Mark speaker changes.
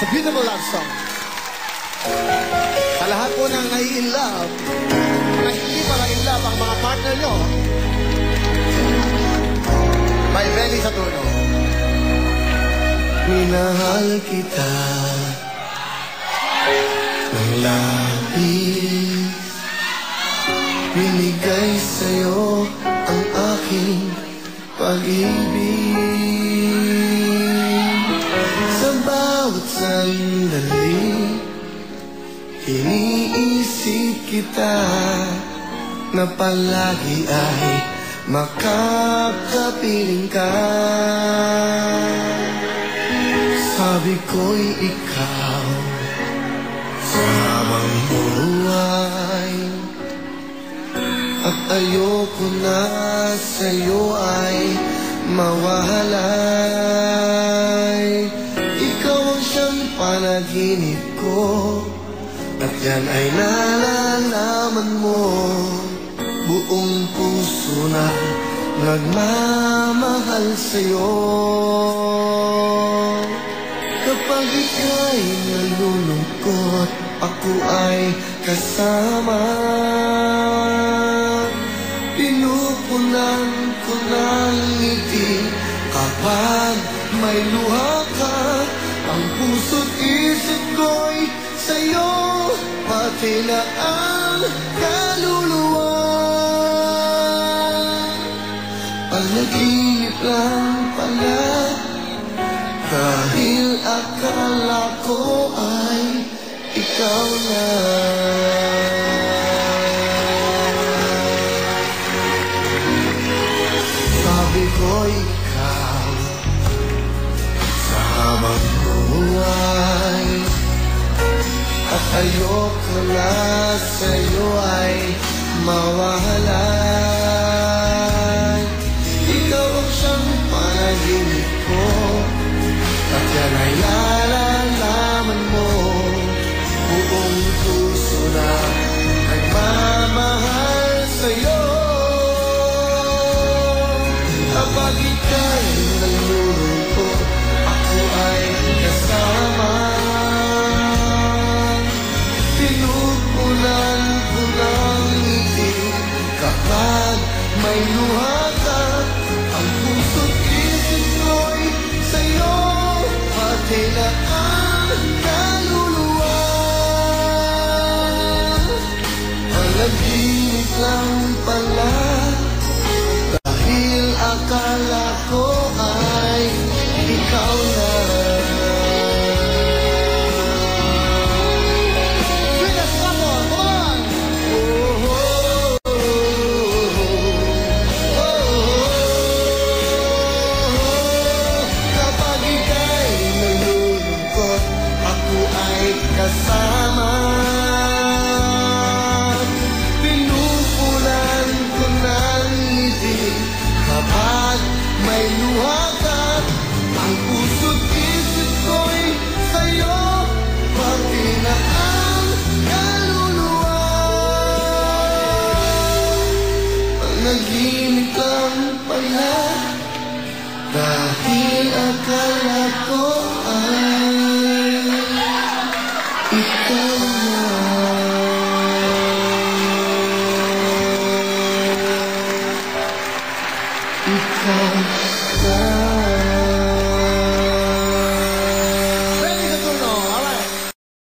Speaker 1: It's a beautiful love song. Sa lahat po ng nai-in love, na hindi pa na-in love ang mga partner nyo, by Benny Satuno.
Speaker 2: Minahal kita ng labis, binigay sa'yo ang aking pag-ibig. Sa bawat sandali, iniisip kita na palagi ay makakapiling ka. Sabi ko'y ikaw sa habang buhay, at ayoko na sa'yo ay mawalay. Ikaw ang siyang panaginip ko, at yan ay nalalaman mo. Buong puso na nagmamahal sa'yo. Kapag ika'y nalulungkot, ako ay kasama. Pinupunan ko ng ngiti kapag may luha ka. Ang puso't isip ko'y sa'yo, pati na ang kaluluwa. Panaginip lang pala, dahil akala ko ay ikaw na. Sabi ko ikaw sa habang buhay, at ayoko na sa'yo ay mawalay. Ikaw ang siyang panaginip ko, at yan ay nalalaman mo. Buong puso na nagmamahal sa'yo. Kapag ika'y nalulungkot, ako ay kasama. Pinupunan ko ng ngiti kapag may luha ka. Ang puso't isip ko'y sa'yo, pati na ang kaluluwa. Panaginip lang pala,